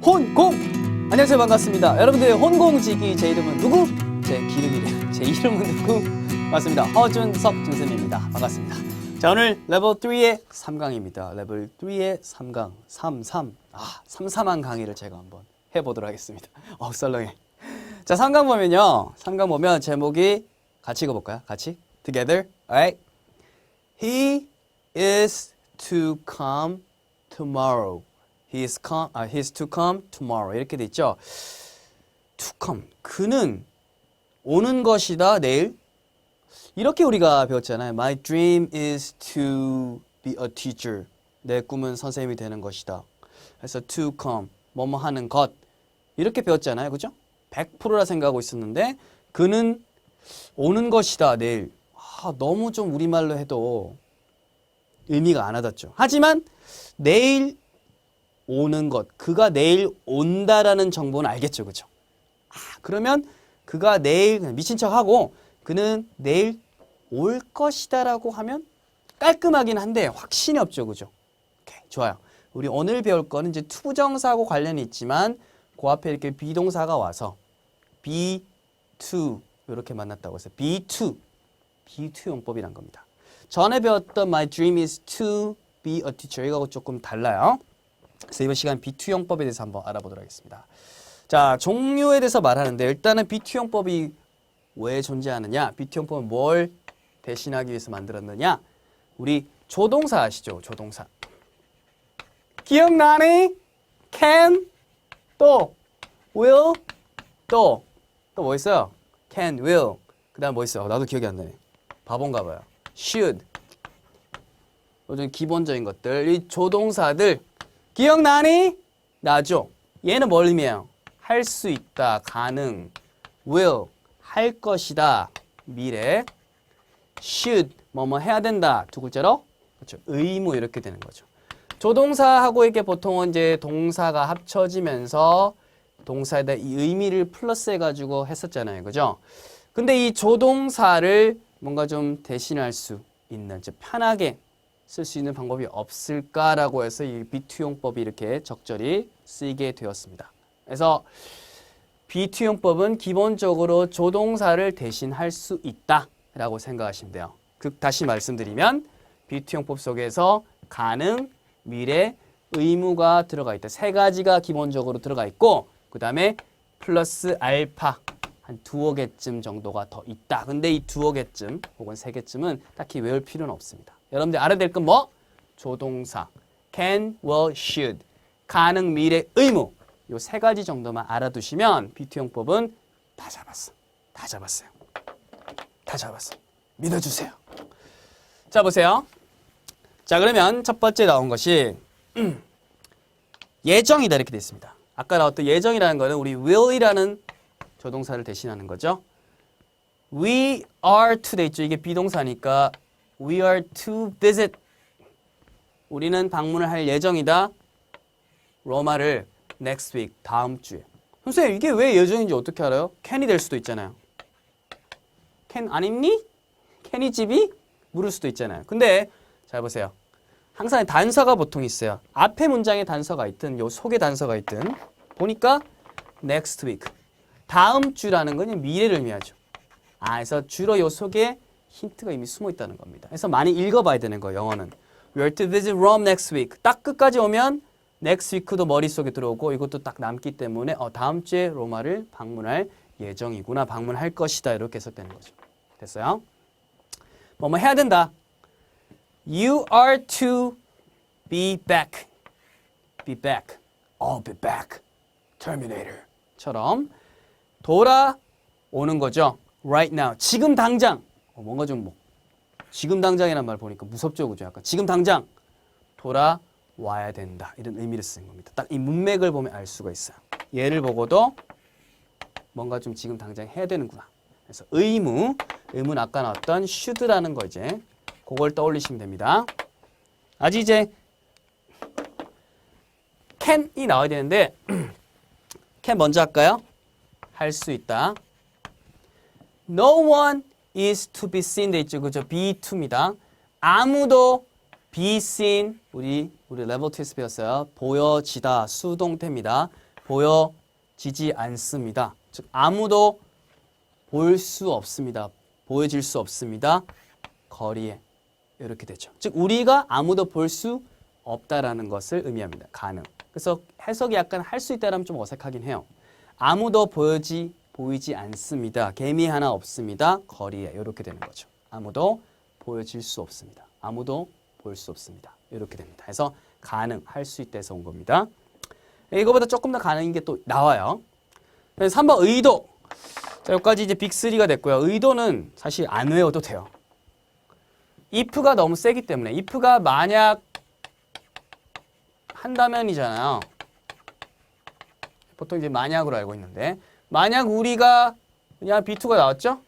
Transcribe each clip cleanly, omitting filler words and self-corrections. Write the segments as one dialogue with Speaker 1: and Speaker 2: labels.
Speaker 1: 혼공! 안녕하세요, 반갑습니다. 여러분들의 혼공지기 제 이름은 누구? 제 기름이래요. 제 이름은 누구? 맞습니다. 허준석 준쌤입니다. 반갑습니다. 자, 오늘 레벨 3의 3강입니다. 레벨 3의 3강 33한 강의를 제가 한번 해보도록 하겠습니다. 썰렁해. 자, 3강 보면요. 3강 보면 제목이 같이 읽어볼까요? 같이? Together. Alright. He is to come tomorrow. He's to come tomorrow. 이렇게 돼 있죠. To come. 그는 오는 것이다. 내일. 이렇게 우리가 배웠잖아요. My dream is to be a teacher. 내 꿈은 선생님이 되는 것이다. 그래서 to come. 뭐뭐 하는 것. 이렇게 배웠잖아요. 그죠? 100%라 생각하고 있었는데 그는 오는 것이다. 내일. 너무 좀 우리말로 해도 의미가 안 와닿죠. 하지만 내일 오는 것, 그가 내일 온다라는 정보는 알겠죠. 그죠? 그러면 그가 내일 미친 척하고 그는 내일 올 것이다 라고 하면 깔끔하긴 한데 확신이 없죠. 그죠? 오케이, 좋아요. 우리 오늘 배울 거는 이제 투부정사하고 관련이 있지만 그 앞에 이렇게 비동사가 와서 be to 이렇게 만났다고 해서 be to 용법이란 겁니다. 전에 배웠던 my dream is to be a teacher 이거하고 조금 달라요. 그래서 이번 시간 be to 용법에 대해서 한번 알아보도록 하겠습니다. 자, 종류에 대해서 말하는데 일단은 be to 용법이 왜 존재하느냐? be to 용법은 뭘 대신하기 위해서 만들었느냐? 우리 조동사 아시죠? 조동사. 기억나니? can, 또 will, 또 뭐 있어요? can, will. 그 다음 뭐 있어요? 나도 기억이 안 나네. 바본가 봐요. should. 요즘 기본적인 것들. 이 조동사들 기억나니? 나죠. 얘는 뭘 의미해요? 할 수 있다, 가능. will, 할 것이다, 미래. should, 뭐뭐 해야 된다, 두 글자로. 그렇죠. 의무 이렇게 되는 거죠. 조동사하고 이게 보통은 이제 동사가 합쳐지면서 동사에다 이 의미를 플러스해가지고 했었잖아요. 그죠? 근데 이 조동사를 뭔가 좀 대신할 수 있는, 즉 편하게 쓸 수 있는 방법이 없을까라고 해서 이 be to 용법이 이렇게 적절히 쓰이게 되었습니다. 그래서 be to 용법은 기본적으로 조동사를 대신할 수 있다라고 생각하시면 돼요. 다시 말씀드리면 be to 용법 속에서 가능, 미래, 의무가 들어가 있다. 세 가지가 기본적으로 들어가 있고 그 다음에 플러스 알파 한 두어 개쯤 정도가 더 있다. 근데 이 두어 개쯤 혹은 세 개쯤은 딱히 외울 필요는 없습니다. 여러분들 알아야 될 건 뭐? 조동사, can, will, should, 가능, 미래, 의무 요 세 가지 정도만 알아두시면 be to 용법은 다 잡았어. 다 잡았어요. 다 잡았어. 믿어주세요. 자, 보세요. 자, 그러면 첫 번째 나온 것이 예정이다 이렇게 되어 있습니다. 아까 나왔던 예정이라는 거는 우리 will이라는 조동사를 대신하는 거죠. We are to 돼 있죠. 이게 비동사니까 we are to visit. 우리는 방문을 할 예정이다. 로마를 next week, 다음 주에. 선생님, 이게 왜 예정인지 어떻게 알아요? can이 될 수도 있잖아요. can 안 입니? can이 집이? 물을 수도 있잖아요. 근데 잘 보세요. 항상 단서가 보통 있어요. 앞에 문장에 단서가 있든 요 속에 단서가 있든 보니까 next week. 다음 주라는 건 미래를 의미하죠. 그래서 주로 요 속에 힌트가 이미 숨어 있다는 겁니다. 그래서 많이 읽어봐야 되는 거예요. 영어는. We are to visit Rome next week. 딱 끝까지 오면 next week도 머릿속에 들어오고 이것도 딱 남기 때문에 다음 주에 로마를 방문할 예정이구나. 방문할 것이다. 이렇게 해석되는 거죠. 됐어요? 뭐뭐 해야 된다. You are to be back. Be back. be back. Terminator처럼 돌아오는 거죠. Right now. 지금 당장. 뭔가 좀 지금 당장이라는 말 보니까 무섭죠. 그죠? 약간 지금 당장 돌아와야 된다. 이런 의미를 쓰는 겁니다. 딱 이 문맥을 보면 알 수가 있어요. 얘를 보고도 뭔가 좀 지금 당장 해야 되는구나. 그래서 의무는 아까 나왔던 should라는 거 이제 그걸 떠올리시면 됩니다. 아직 이제 can이 나와야 되는데 can 먼저 할까요? 할 수 있다. No one is to be seen 돼 있죠. 그죠? be to입니다. 아무도 be seen 우리 레벨 2에서 배웠어요. 보여지다 수동태입니다. 보여지지 않습니다. 즉 아무도 볼 수 없습니다. 보여질 수 없습니다. 거리에 이렇게 되죠. 즉 우리가 아무도 볼 수 없다라는 것을 의미합니다. 가능. 그래서 해석이 약간 할 수 있다라면 좀 어색하긴 해요. 아무도 보이지 않습니다. 개미 하나 없습니다. 거리에 이렇게 되는 거죠. 아무도 보여질 수 없습니다. 아무도 볼 수 없습니다. 이렇게 됩니다. 그래서 가능, 할 수 있다 해서 온 겁니다. 이거보다 조금 더 가능인 게 또 나와요. 3번 의도. 자, 여기까지 이제 빅3가 됐고요. 의도는 사실 안 외워도 돼요. if가 너무 세기 때문에 if가 만약 한다면이잖아요. 보통 이제 만약으로 알고 있는데 만약 우리가 그냥 B2가 나왔죠?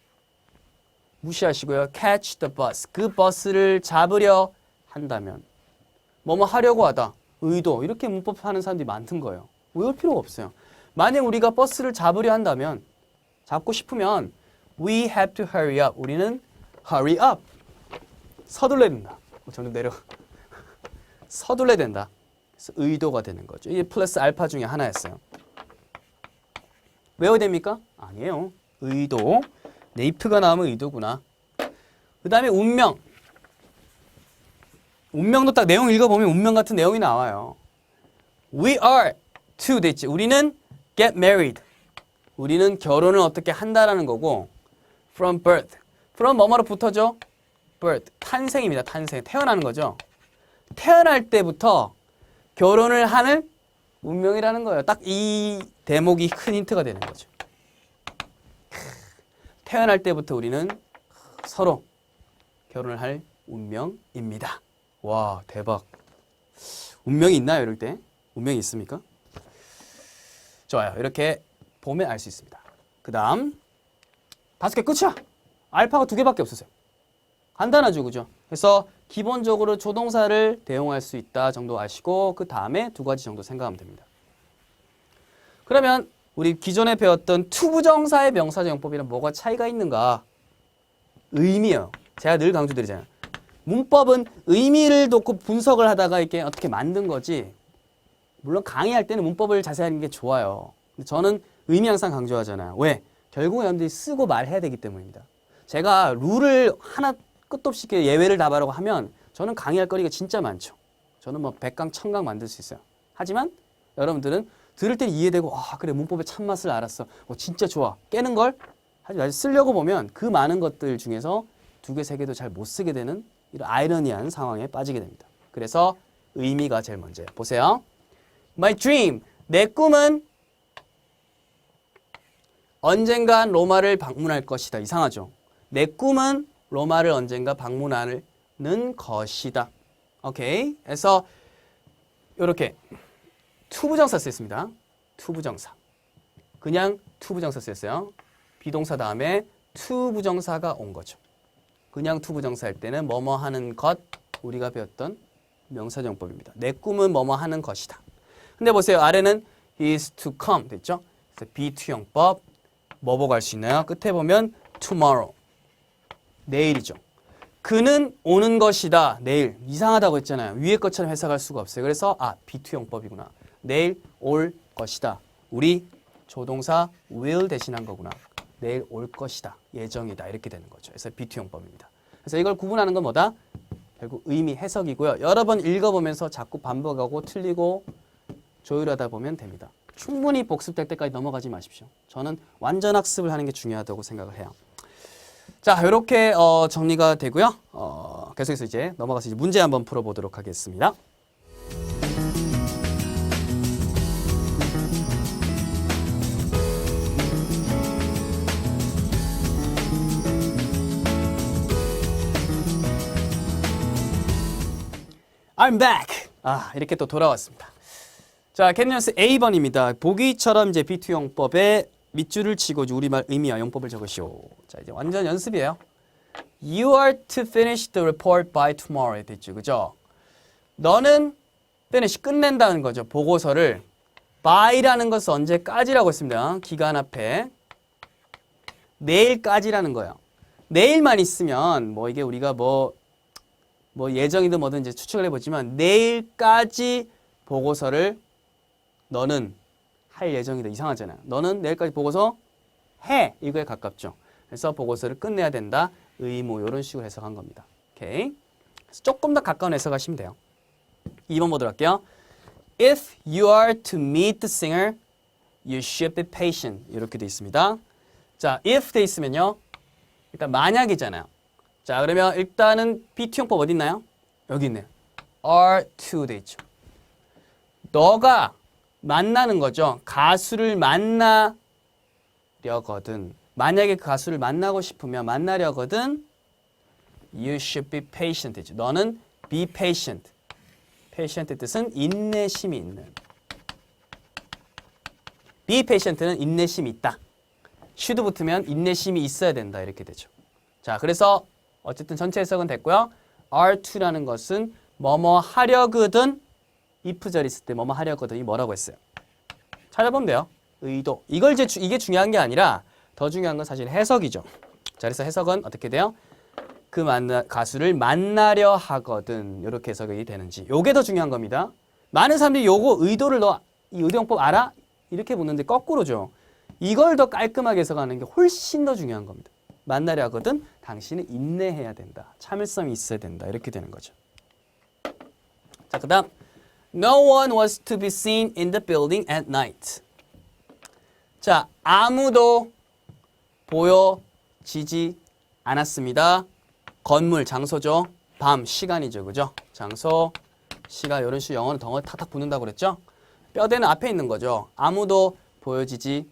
Speaker 1: 무시하시고요. catch the bus. 그 버스를 잡으려 한다면 뭐뭐 하려고 하다. 의도. 이렇게 문법 하는 사람들이 많던 거예요. 외울 필요가 없어요. 만약 우리가 버스를 잡으려 한다면 잡고 싶으면 we have to hurry up. 우리는 hurry up. 서둘러야 된다. 점점 내려. 서둘러야 된다. 그래서 의도가 되는 거죠. 이게 플러스 알파 중에 하나였어요. 외워야 됩니까? 아니에요. 의도. if가 나오면 의도구나. 그 다음에 운명. 운명도 딱 내용 읽어보면 운명 같은 내용이 나와요. We are to 됐지. 우리는 get married. 우리는 결혼을 어떻게 한다라는 거고 from birth. from 뭐뭐로 붙어죠? birth. 탄생입니다. 탄생. 태어나는 거죠. 태어날 때부터 결혼을 하는 운명이라는 거예요. 딱 이 대목이 큰 힌트가 되는 거죠. 태어날 때부터 우리는 서로 결혼을 할 운명입니다. 와, 대박. 운명이 있나요, 이럴 때? 운명이 있습니까? 좋아요. 이렇게 보면 알 수 있습니다. 그 다음 5개 끝이야. 알파가 2개밖에 없으세요. 간단하죠, 그죠? 그래서 기본적으로 조동사를 대용할 수 있다 정도 아시고 그 다음에 2가지 정도 생각하면 됩니다. 그러면 우리 기존에 배웠던 투부정사의 명사적용법이랑 뭐가 차이가 있는가? 의미요. 제가 늘 강조드리잖아요. 문법은 의미를 놓고 분석을 하다가 이렇게 어떻게 만든 거지. 물론 강의할 때는 문법을 자세히 하는 게 좋아요. 근데 저는 의미 항상 강조하잖아요. 왜? 결국 여러분들이 쓰고 말해야 되기 때문입니다. 제가 룰을 하나 끝도 없이 예외를 답하라고 하면 저는 강의할 거리가 진짜 많죠. 저는 뭐 100강, 1000강 만들 수 있어요. 하지만 여러분들은 들을 때 이해되고 아 그래 문법의 참맛을 알았어. 진짜 좋아. 깨는 걸 하지만 쓰려고 보면 그 많은 것들 중에서 2개, 3개도 잘 못 쓰게 되는 이런 아이러니한 상황에 빠지게 됩니다. 그래서 의미가 제일 먼저예요. 보세요. My dream. 내 꿈은 언젠간 로마를 방문할 것이다. 이상하죠? 내 꿈은 로마를 언젠가 방문하는 것이다. 오케이. 그래서 이렇게 투부정사 쓰였습니다. 투부정사. 그냥 투부정사 쓰였어요. 비동사 다음에 투부정사가 온 거죠. 그냥 투부정사일 때는 뭐뭐 하는 것, 우리가 배웠던 명사정법입니다. 내 꿈은 뭐뭐 하는 것이다. 근데 보세요. 아래는 is to come 됐죠? 그래서 be-to형법 뭐 보고 할 수 있나요? 끝에 보면 tomorrow. 내일이죠. 그는 오는 것이다. 내일. 이상하다고 했잖아요. 위에 것처럼 해석할 수가 없어요. 그래서 be-to형법이구나. 내일 올 것이다. 우리 조동사 will 대신한 거구나. 내일 올 것이다. 예정이다. 이렇게 되는 거죠. 그래서 be-to형법입니다. 그래서 이걸 구분하는 건 뭐다? 결국 의미 해석이고요. 여러 번 읽어보면서 자꾸 반복하고 틀리고 조율하다 보면 됩니다. 충분히 복습될 때까지 넘어가지 마십시오. 저는 완전 학습을 하는 게 중요하다고 생각을 해요. 자, 이렇게 정리가 되고요. 계속해서 이제 넘어가서 이제 문제 한번 풀어보도록 하겠습니다. I'm back. 이렇게 또 돌아왔습니다. 자, 캔뉴스 A번입니다. 보기처럼 이제 B2용법에 밑줄을 치고 우리말 의미와 용법을 적으시오. 자, 이제 완전 연습이에요. You are to finish the report by tomorrow. 됐죠, 그죠? 너는 finish, 끝낸다는 거죠. 보고서를 by라는 것은 언제까지라고 했습니다. 기간 앞에 내일까지라는 거예요. 내일만 있으면 뭐 이게 우리가 뭐 예정이든 뭐든 이제 추측을 해보지만 내일까지 보고서를 너는 할 예정이다. 이상하잖아요. 너는 내일까지 보고서 해. 이거에 가깝죠. 그래서 보고서를 끝내야 된다. 의무 이런 식으로 해석한 겁니다. 오케이. 그래서 조금 더 가까운 해석하시면 돼요. 2번 보도록 할게요. If you are to meet the singer, you should be patient. 이렇게 돼 있습니다. 자, if 돼 있으면요. 일단 만약이잖아요. 자, 그러면 일단은 BT용법 어디 있나요? 여기 있네요. are to 돼 있죠. 너가 만나는 거죠. 가수를 만나려거든. 만약에 그 가수를 만나고 싶으면 만나려거든. You should be patient 되죠. 너는 be patient. patient의 뜻은 인내심이 있는. be patient는 인내심이 있다. should 붙으면 인내심이 있어야 된다. 이렇게 되죠. 자, 그래서 어쨌든 전체 해석은 됐고요. are to라는 것은 뭐뭐 하려거든. if절이 있을 때 뭐뭐 하려거든이 뭐라고 했어요? 찾아보면 돼요. 의도. 이게 중요한 게 아니라 더 중요한 건 사실 해석이죠. 자, 그래서 해석은 어떻게 돼요? 그 가수를 만나려 하거든. 이렇게 해석이 되는지. 요게 더 중요한 겁니다. 많은 사람들이 요거 의도를 이 의도용법 알아? 이렇게 묻는데 거꾸로죠. 이걸 더 깔끔하게 해석하는 게 훨씬 더 중요한 겁니다. 만나려 하거든. 당신은 인내해야 된다. 참을성이 있어야 된다. 이렇게 되는 거죠. 자, 그 다음. No one was to be seen in the building at night. 자, 아무도 보여지지 않았습니다. 건물, 장소죠. 밤, 시간이죠. 그죠? 장소, 시간 이런 식으로 영어는 덩어리 탁탁 붙는다고 그랬죠? 뼈대는 앞에 있는 거죠. 아무도 보여지지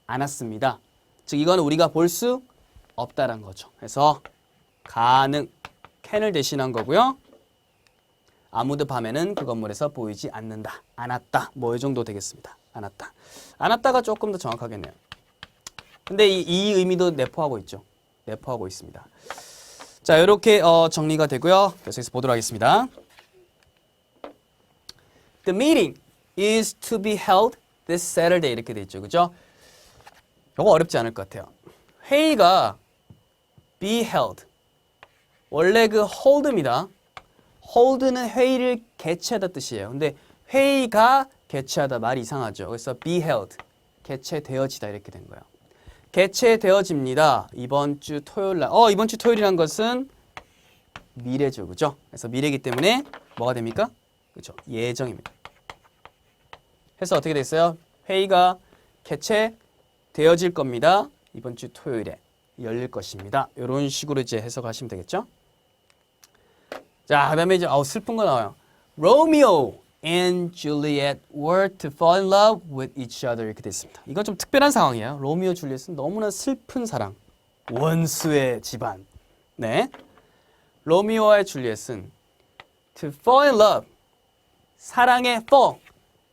Speaker 1: 않았습니다. 즉 이거는 우리가 볼 수 없다란 거죠. 그래서 가능, can을 대신한 거고요. 아무도 밤에는 그 건물에서 보이지 않는다. 않았다. 뭐 이 정도 되겠습니다. 않았다. 않았다가 조금 더 정확하겠네요. 근데 이 의미도 내포하고 있죠. 내포하고 있습니다. 자, 이렇게 정리가 되고요. 계속해서 보도록 하겠습니다. The meeting is to be held this Saturday 이렇게 돼 있죠. 그죠? 이거 어렵지 않을 것 같아요. 회의가 be held. 원래 그 hold입니다. hold는 회의를 개최하다 뜻이에요. 근데 회의가 개최하다 말이 이상하죠. 그래서 be held. 개최되어지다 이렇게 된 거예요. 개최되어집니다. 이번 주 토요일 날. 이번 주 토요일이란 것은 미래죠. 그죠? 그래서 미래이기 때문에 뭐가 됩니까? 그죠? 예정입니다. 해서 어떻게 됐어요? 회의가 개최되어질 겁니다. 이번 주 토요일에 열릴 것입니다. 이런 식으로 이제 해석하시면 되겠죠? 자, 그다음에 이제 슬픈 거 나와요. Romeo and Juliet were to fall in love with each other 이렇게 돼 있습니다. 이건 좀 특별한 상황이에요. 로미오 줄리엣은 너무나 슬픈 사랑, 원수의 집안. 네, 로미오와 줄리엣은 to fall in love, 사랑에 fall,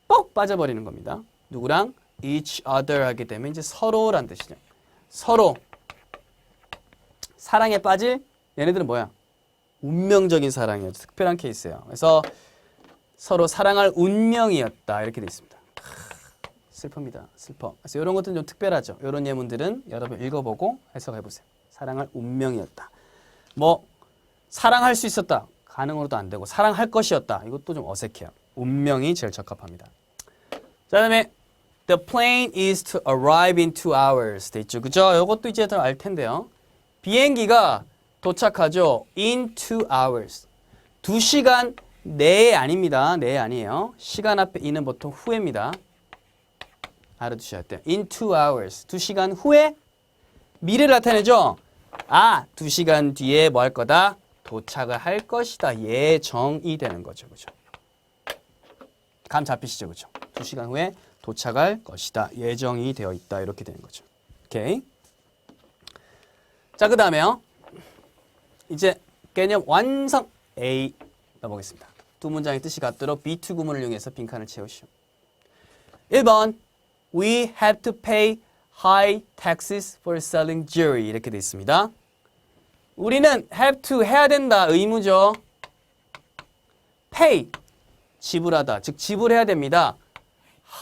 Speaker 1: 뻑 빠져버리는 겁니다. 누구랑? each other 하게 되면 이제 서로란 뜻이죠. 서로 사랑에 빠질 얘네들은 뭐야? 운명적인 사랑이에요. 특별한 케이스예요. 그래서 서로 사랑할 운명이었다 이렇게 돼 있습니다. 슬픕니다. 슬퍼. 그래서 이런 것들은 좀 특별하죠. 이런 예문들은 여러분 읽어보고 해석해 보세요. 사랑할 운명이었다. 뭐 사랑할 수 있었다. 가능으로도 안 되고 사랑할 것이었다. 이것도 좀 어색해요. 운명이 제일 적합합니다. 자, 그다음에 The plane is to arrive in 2 hours 돼 있죠. 그죠? 이것도 이제 더 알 텐데요. 비행기가 도착하죠. In 2 hours. 2시간 내에 아닙니다. 내에 아니에요. 시간 앞에 in은 보통 후에입니다. 알아두셔야 돼요. In 2 hours. 2시간 후에 미래를 나타내죠. 2시간 뒤에 뭐 할 거다? 도착을 할 것이다. 예정이 되는 거죠. 그죠? 감 잡히시죠? 그죠? 2시간 후에 도착할 것이다. 예정이 되어 있다. 이렇게 되는 거죠. 오케이. 자, 그 다음에요. 이제 개념 완성 A 넘어가겠습니다. 두 문장의 뜻이 같도록 be2 구문을 이용해서 빈칸을 채우시오. 1번 We have to pay high taxes for selling jewelry 이렇게 되어 있습니다. 우리는 have to 해야 된다. 의무죠. pay 지불하다. 즉 지불해야 됩니다.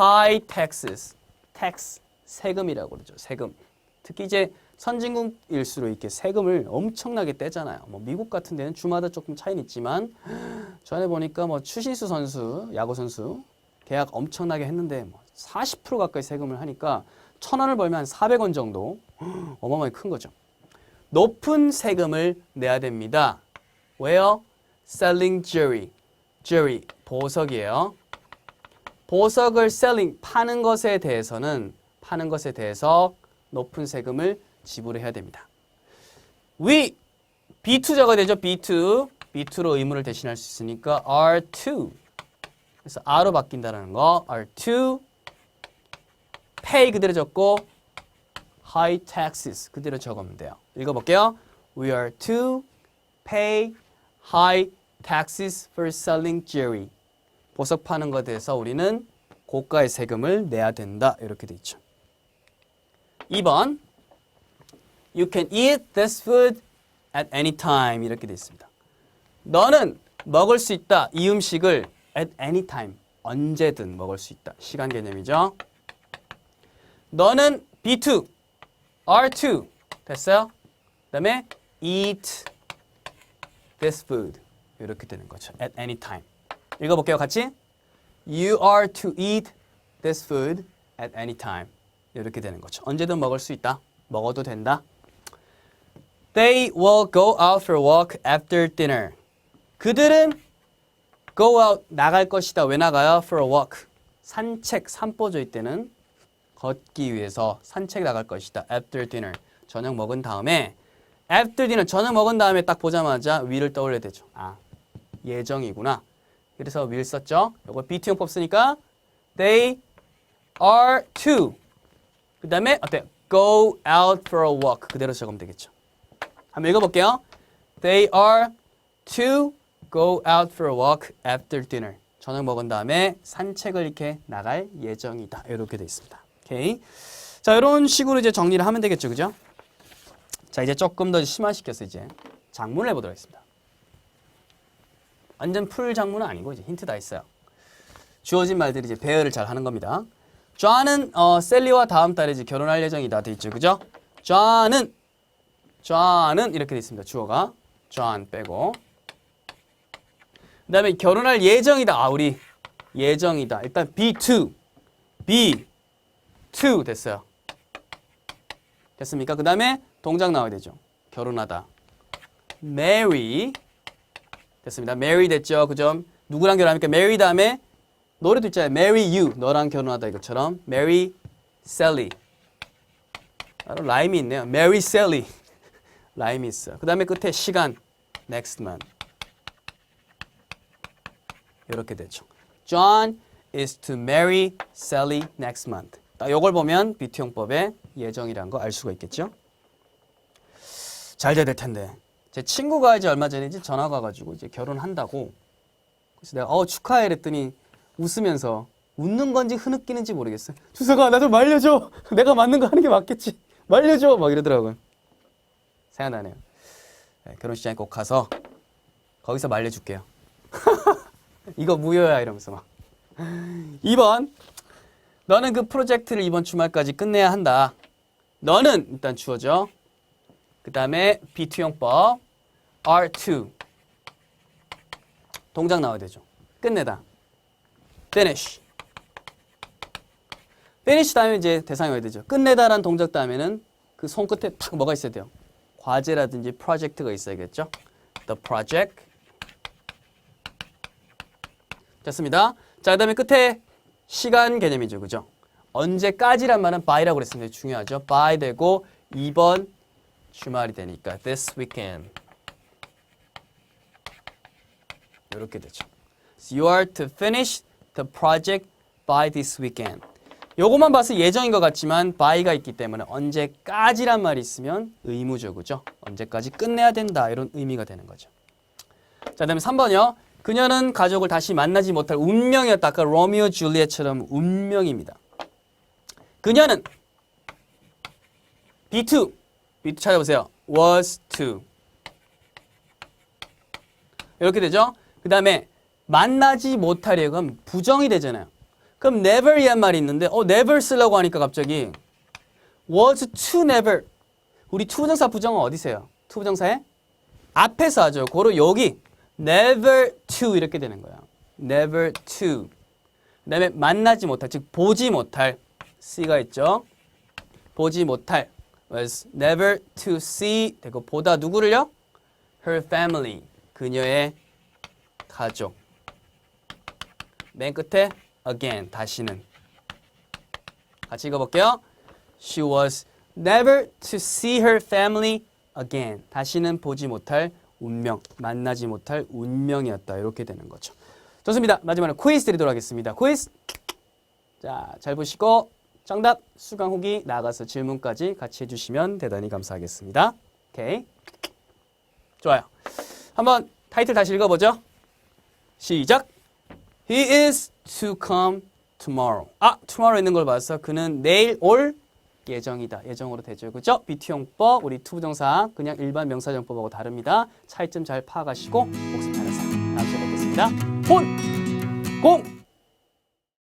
Speaker 1: high taxes tax 세금이라고 그러죠. 세금. 특히 이제 선진국일수록 이렇게 세금을 엄청나게 떼잖아요. 뭐 미국 같은 데는 주마다 조금 차이는 있지만 전에 보니까 뭐 추신수 선수, 야구 선수 계약 엄청나게 했는데 뭐 40% 가까이 세금을 하니까 1,000원을 벌면 한 400원 정도 어마어마하게 큰 거죠. 높은 세금을 내야 됩니다. 왜요? Selling jewelry. jewelry, 보석이에요. 보석을 selling, 파는 것에 대해서 높은 세금을 지불해야 됩니다. We, B2자가 되죠. B2. B2로 의무를 대신할 수 있으니까 R2. 그래서 R로 바뀐다는 거. R2. Pay 그대로 적고 high taxes 그대로 적으면 돼요. 읽어볼게요. We are to pay high taxes for selling jewelry. 보석 파는 것에 대해서 우리는 고가의 세금을 내야 된다. 이렇게 돼 있죠. 2번 You can eat this food at any time. 이렇게 돼 있습니다. 너는 먹을 수 있다. 이 음식을 at any time. 언제든 먹을 수 있다. 시간 개념이죠. 너는 B2, R2. 됐어요? 그 다음에 eat this food. 이렇게 되는 거죠. At any time. 읽어볼게요. 같이. You are to eat this food at any time. 이렇게 되는 거죠. 언제든 먹을 수 있다. 먹어도 된다. They will go out for a walk after dinner. 그들은 go out, 나갈 것이다. 왜 나가요? For a walk. 산책, 산보조일 때는 걷기 위해서 산책 나갈 것이다. After dinner. 저녁 먹은 다음에 after dinner. 저녁 먹은 다음에 딱 보자마자 will을 떠올려야 되죠. 아, 예정이구나. 그래서 will 썼죠. 이거 BT용법 쓰니까 they are to. 그 다음에 어때요? Go out for a walk. 그대로 적으면 되겠죠. 한번 읽어볼게요. They are to go out for a walk after dinner. 저녁 먹은 다음에 산책을 이렇게 나갈 예정이다. 이렇게 돼 있습니다. 오케이. 자, 이런 식으로 이제 정리를 하면 되겠죠. 그죠? 자, 이제 조금 더 심화시켜서 이제 작문을 해보도록 하겠습니다. 완전 풀 작문은 아니고 이제 힌트 다 있어요. 주어진 말들이 이제 배열을 잘 하는 겁니다. 존은 셀리와 다음 달에 이제 결혼할 예정이다 돼 있죠. 그죠? 존은 이렇게 돼 있습니다. 주어가 존 빼고. 그다음에 결혼할 예정이다. 아, 우리 예정이다. 일단 B2 됐어요. 됐습니까? 그 다음에 동작 나와야 되죠. 결혼하다. marry. 됐습니다. marry 됐죠. 그죠? 누구랑 결혼합니까? marry 다음에 노래도 있잖아요. marry you. 너랑 결혼하다 이것처럼. marry Sally. 바로 라임이 있네요. marry Sally. 라임이 있어요. 그 다음에 끝에 시간. next month. 이렇게 되죠. John is to marry Sally next month. 이걸 보면 BT용법의 예정이라는 거 알 수가 있겠죠? 잘 돼야 될 텐데. 제 친구가 이제 얼마 전에 이제 전화가 와가지고 이제 결혼한다고. 그래서 내가 축하해 이랬더니 웃으면서 웃는 건지 흐느끼는지 모르겠어요. 주석아, 나 좀 말려줘. 내가 맞는 거 하는 게 맞겠지. 말려줘. 막 이러더라고요. 생각나네요. 네, 결혼식장에 꼭 가서 거기서 말려줄게요. 이거 무효야 이러면서 막. 2번. 너는 그 프로젝트를 이번 주말까지 끝내야 한다. 너는 일단 주어죠. 그 다음에 B2용법 R2. 동작 나와야 되죠. 끝내다. finish. finish 다음에 이제 대상이 와야 되죠. 끝내다라는 동작 다음에는 그 손끝에 탁 뭐가 있어야 돼요. 과제라든지 프로젝트가 있어야겠죠. The project. 됐습니다. 자, 그 다음에 끝에 시간 개념이죠. 그죠? 언제까지란 말은 by라고 그랬습니다. 중요하죠. by 되고 2번 주말이 되니까 this weekend. 이렇게 되죠. So you are to finish the project by this weekend. 요것만 봐서 예정인 것 같지만 by가 있기 때문에 언제까지란 말이 있으면 의무죠. 그죠? 언제까지 끝내야 된다. 이런 의미가 되는 거죠. 자, 그 다음에 3번이요. 그녀는 가족을 다시 만나지 못할 운명이었다. 아까 로미오 줄리엣처럼 운명입니다. 그녀는 B2 찾아보세요. was to. 이렇게 되죠. 그 다음에 만나지 못하려 그럼 부정이 되잖아요. 그럼 never이란 말이 있는데 never 쓰려고 하니까 갑자기 was to never. 우리 투부정사 부정은 어디세요? 투부정사의 앞에서 하죠. 고로 여기 never to 이렇게 되는 거야. never to. 그다음에 만나지 못할, 즉 보지 못할 C가 있죠. 보지 못할 was never to see 되고 보다 누구를요? Her family, 그녀의 가족. 맨 끝에 again, 다시는. 같이 읽어볼게요. She was never to see her family again. 다시는 보지 못할 운명, 만나지 못할 운명이었다. 이렇게 되는 거죠. 좋습니다. 마지막으로 퀴즈 드리도록 하겠습니다. 퀴즈. 자, 잘 보시고 정답, 수강 후기 나가서 질문까지 같이 해주시면 대단히 감사하겠습니다. 오케이. 좋아요. 한번 타이틀 다시 읽어보죠. 시작. He is to come tomorrow. 아, tomorrow 있는 걸 봐서 그는 내일 올 예정이다. 예정으로 되죠. 그죠? BT용법, 우리 투부정사 그냥 일반 명사정법하고 다릅니다. 차이점 잘 파악하시고 복습하는 사람. 다음 시간에 뵙겠습니다. 혼! 공!